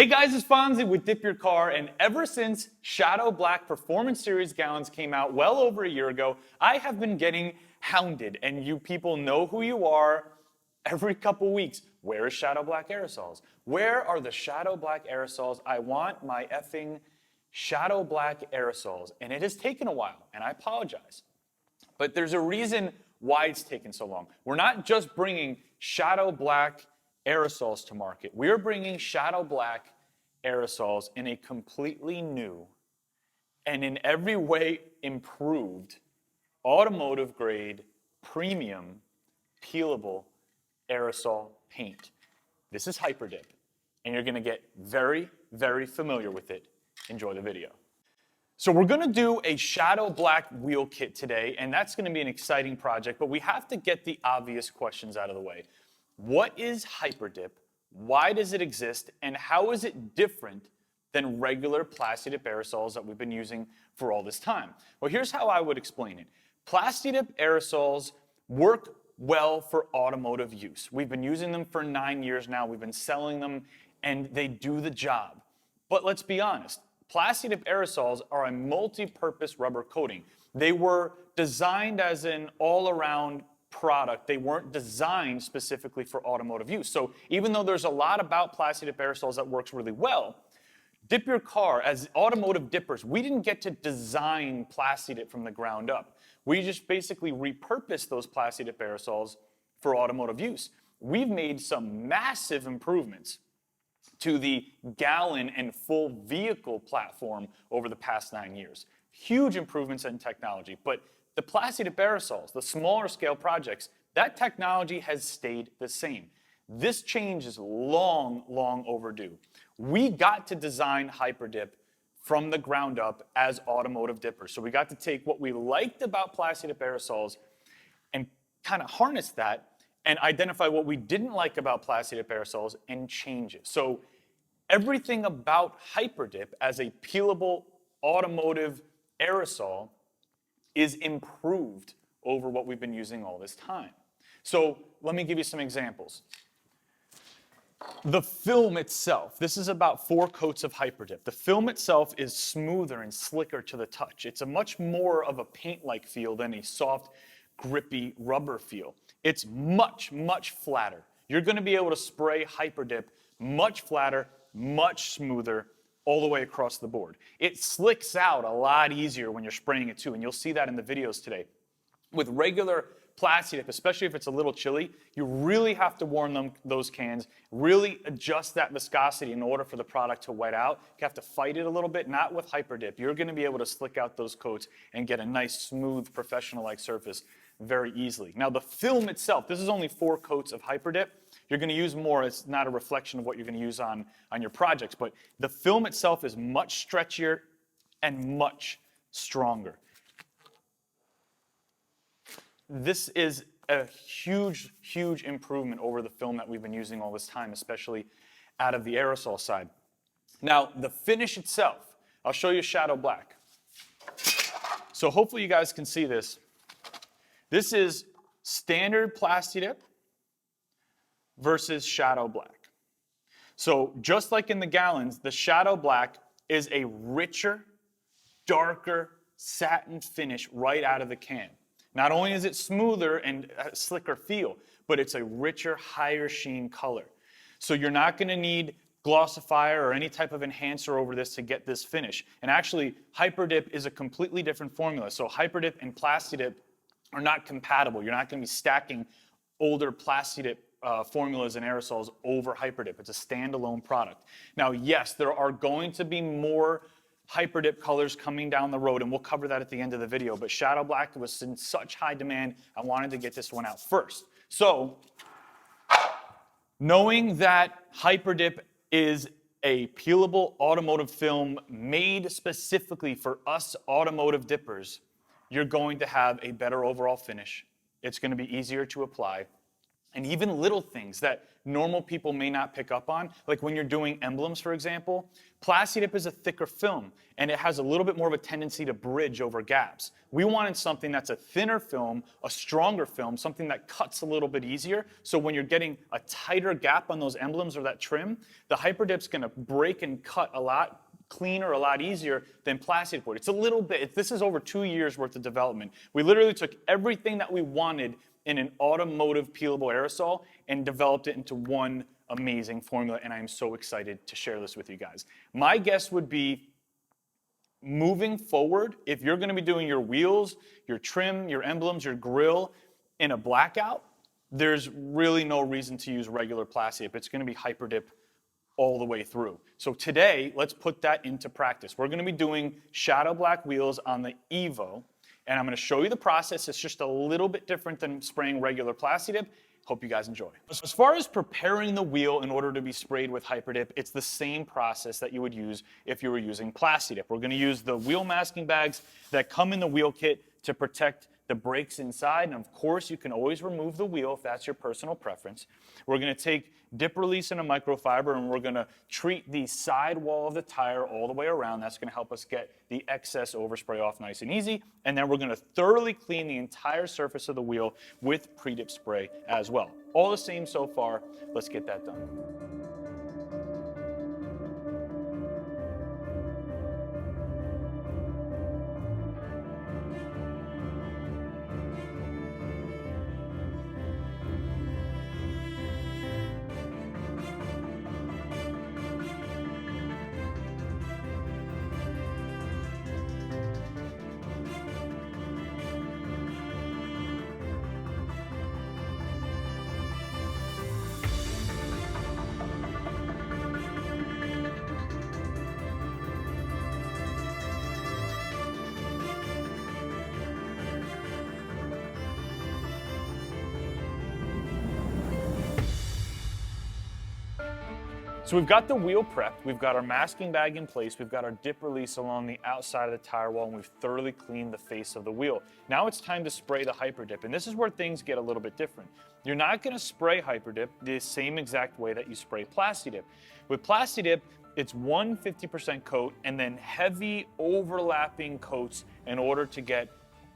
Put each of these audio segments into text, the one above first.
Hey guys, it's Fonzie with Dip Your Car, and ever since Shadow Black Performance Series gallons came out well over a year ago, I have been getting hounded, and you people know who you are every couple weeks. Where is Shadow Black Aerosols? Where are the Shadow Black Aerosols? I want my effing Shadow Black Aerosols, and it has taken a while, and I apologize. But there's a reason why it's taken so long. We're not just bringing Shadow Black Aerosols to market. We're bringing Shadow Black Aerosols in a completely new and in every way improved automotive grade premium peelable aerosol paint. This is HyperDip, and you're going to get very, very familiar with it. Enjoy the video. So we're going to do a Shadow Black wheel kit today, and that's going to be an exciting project, but we have to get the obvious questions out of the way. What is HyperDip? Why does it exist? And how is it different than regular Plasti Dip aerosols that we've been using for all this time? Well, here's how I would explain it. Plasti Dip aerosols work well for automotive use. We've been using them for 9 years now. We've been selling them, and they do the job. But let's be honest. Plasti Dip aerosols are a multi-purpose rubber coating. They were designed as an all-around product. They weren't designed specifically for automotive use. So even though there's a lot about Plasti Dip aerosols that works really well, Dip Your Car, as automotive dippers, we didn't get to design Plasti Dip from the ground up. We just basically repurposed those Plasti Dip aerosols for automotive use. We've made some massive improvements to the gallon and full vehicle platform over the past 9 years. Huge improvements in technology, but the Plasti Dip aerosols, the smaller scale projects, that technology has stayed the same. This change is long, long overdue. We got to design HyperDip from the ground up as automotive dippers. So we got to take what we liked about Plasti Dip aerosols and kind of harness that and identify what we didn't like about Plasti Dip aerosols and change it. So everything about HyperDip as a peelable automotive aerosol is improved over what we've been using all this time. So let me give you some examples. The film itself, this is about 4 coats of HyperDip. The film itself is smoother and slicker to the touch. It's a much more of a paint-like feel than a soft, grippy rubber feel. It's much, much flatter. You're going to be able to spray HyperDip much flatter, much smoother, all the way across the board. It slicks out a lot easier when you're spraying it too, and you'll see that in the videos today. With regular Plasti Dip, especially if it's a little chilly, you really have to warm those cans, really adjust that viscosity in order for the product to wet out. You have to fight it a little bit, not with HyperDip. You're going to be able to slick out those coats and get a nice, smooth, professional-like surface very easily. Now the film itself, this is only 4 coats of HyperDip. You're going to use more. It's not a reflection of what you're going to use on your projects, but the film itself is much stretchier and much stronger. This is a huge, huge improvement over the film that we've been using all this time, especially out of the aerosol side. Now, the finish itself, I'll show you Shadow Black. So hopefully you guys can see this. This is standard Plasti Dip versus Shadow Black. So just like in the gallons, the Shadow Black is a richer, darker satin finish right out of the can. Not only is it smoother and a slicker feel, but it's a richer, higher sheen color. So you're not going to need glossifier or any type of enhancer over this to get this finish. And actually, HyperDip is a completely different formula. So HyperDip and Plasti Dip are not compatible. You're not going to be stacking older Plasti Dip formulas and aerosols over HyperDip. It's a standalone product. Now, yes, there are going to be more HyperDip colors coming down the road, and we'll cover that at the end of the video, but Shadow Black was in such high demand, I wanted to get this one out first. So, knowing that HyperDip is a peelable automotive film made specifically for us automotive dippers, you're going to have a better overall finish. It's going to be easier to apply. And even little things that normal people may not pick up on, like when you're doing emblems, for example, Plasti Dip is a thicker film, and it has a little bit more of a tendency to bridge over gaps. We wanted something that's a thinner film, a stronger film, something that cuts a little bit easier, so when you're getting a tighter gap on those emblems or that trim, the HyperDip's gonna break and cut a lot cleaner, a lot easier than Plasti Dip would. It's a little bit, this is over 2 years worth of development. We literally took everything that we wanted in an automotive peelable aerosol and developed it into one amazing formula, and I am so excited to share this with you guys. My guess would be, moving forward, if you're gonna be doing your wheels, your trim, your emblems, your grill in a blackout, there's really no reason to use regular Plasti Dip. It's gonna be HyperDip all the way through. So today, let's put that into practice. We're gonna be doing shadow black wheels on the Evo, and I'm gonna show you the process. It's just a little bit different than spraying regular Plasti Dip. Hope you guys enjoy. As far as preparing the wheel in order to be sprayed with HyperDip, it's the same process that you would use if you were using Plasti Dip. We're gonna use the wheel masking bags that come in the wheel kit to protect the brakes inside, and of course you can always remove the wheel if that's your personal preference. We're gonna take dip release in a microfiber, and we're gonna treat the side wall of the tire all the way around. That's gonna help us get the excess overspray off nice and easy. And then we're gonna thoroughly clean the entire surface of the wheel with pre-dip spray as well. All the same so far. Let's get that done. So we've got the wheel prepped, we've got our masking bag in place, we've got our dip release along the outside of the tire wall, and we've thoroughly cleaned the face of the wheel. Now it's time to spray the HyperDip, and this is where things get a little bit different. You're not gonna spray HyperDip the same exact way that you spray Plasti Dip. With Plasti Dip, it's 150% coat and then heavy overlapping coats in order to get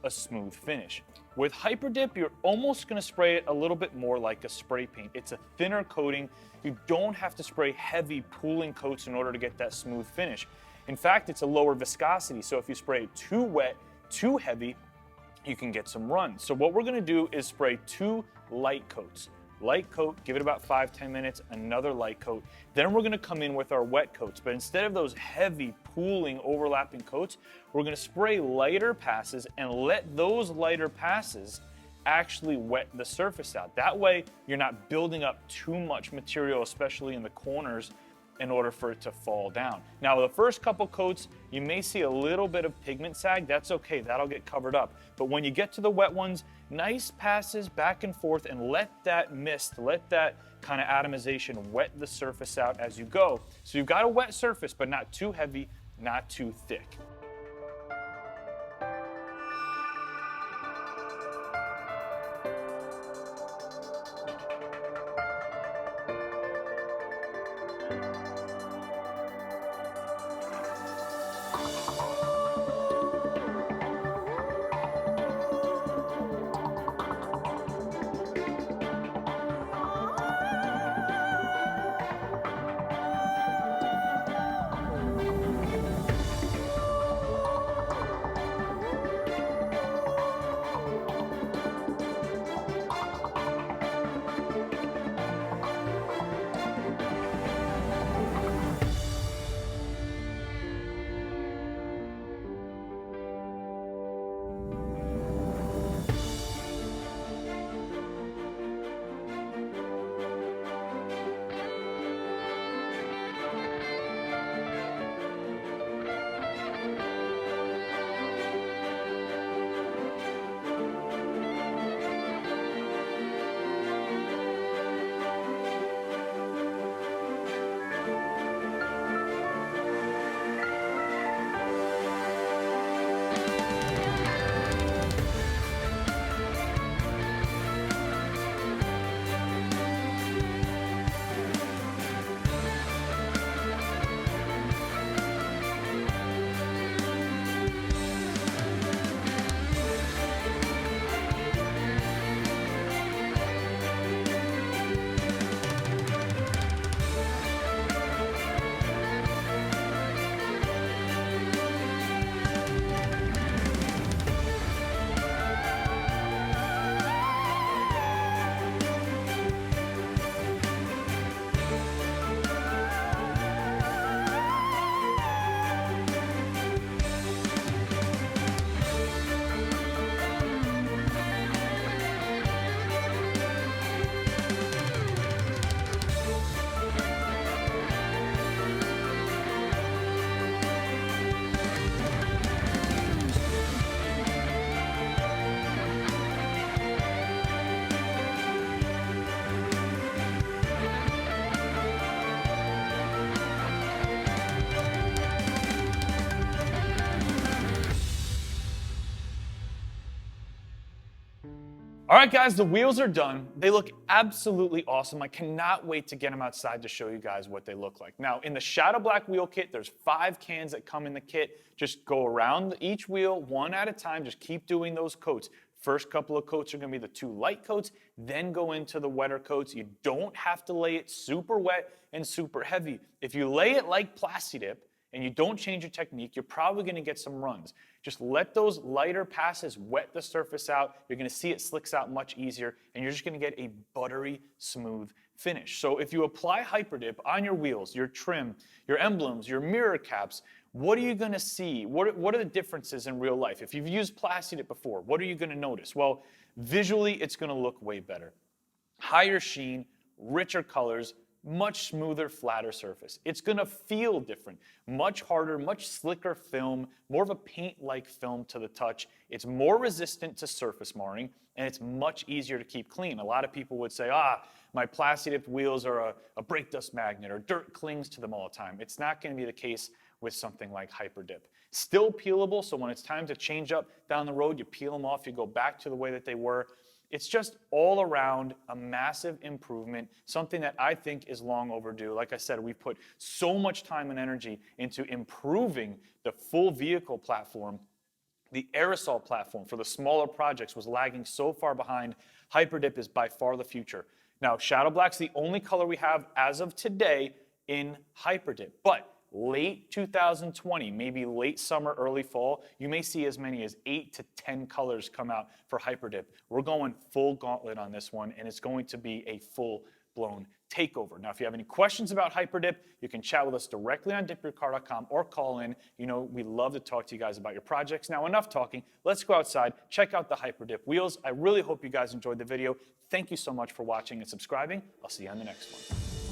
a smooth finish. With HyperDip, you're almost gonna spray it a little bit more like a spray paint. It's a thinner coating. You don't have to spray heavy pooling coats in order to get that smooth finish. In fact, it's a lower viscosity, so if you spray it too wet, too heavy, you can get some run. So what we're gonna do is spray 2 light coats. Light coat, give it about 5-10 minutes, another light coat. Then we're gonna come in with our wet coats, but instead of those heavy pooling overlapping coats, we're gonna spray lighter passes and let those lighter passes actually wet the surface out. That way, you're not building up too much material, especially in the corners, in order for it to fall down. Now, the first couple coats, you may see a little bit of pigment sag. That's okay, that'll get covered up. But when you get to the wet ones, nice passes back and forth, and let that mist, let that kind of atomization wet the surface out as you go. So you've got a wet surface, but not too heavy, not too thick. All right, guys, the wheels are done. They look absolutely awesome. I cannot wait to get them outside to show you guys what they look like. Now, in the Shadow Black wheel kit, there's 5 cans that come in the kit. Just go around each wheel one at a time. Just keep doing those coats. First couple of coats are going to be the 2 light coats, then go into the wetter coats. You don't have to lay it super wet and super heavy. If you lay it like Plasti Dip and you don't change your technique, you're probably going to get some runs. Just let those lighter passes wet the surface out. You're going to see it slicks out much easier, and you're just going to get a buttery, smooth finish. So if you apply HyperDip on your wheels, your trim, your emblems, your mirror caps, what are you going to see? What are the differences in real life? If you've used Plasti Dip before, what are you going to notice? Well, visually, it's going to look way better. Higher sheen, richer colors, much smoother, flatter surface. It's going to feel different, much harder, much slicker film, more of a paint-like film to the touch. It's more resistant to surface marring, and it's much easier to keep clean. A lot of people would say, my Plasti Dip wheels are a brake dust magnet, or dirt clings to them all the time. It's not going to be the case with something like HyperDip. Still peelable, so when it's time to change up down the road, you peel them off, you go back to the way that they were. It's just all around a massive improvement, something that I think is long overdue. Like I said, we've put so much time and energy into improving the full vehicle platform. The aerosol platform for the smaller projects was lagging so far behind. HyperDip is by far the future. Now, Shadow Black's the only color we have as of today in HyperDip, but late 2020, maybe late summer, early fall, you may see as many as 8 to 10 colors come out for HyperDip. We're going full gauntlet on this one, and it's going to be a full-blown takeover. Now, if you have any questions about HyperDip, you can chat with us directly on DipYourCar.com or call in. You know, we love to talk to you guys about your projects. Now, enough talking. Let's go outside, check out the HyperDip wheels. I really hope you guys enjoyed the video. Thank you so much for watching and subscribing. I'll see you on the next one.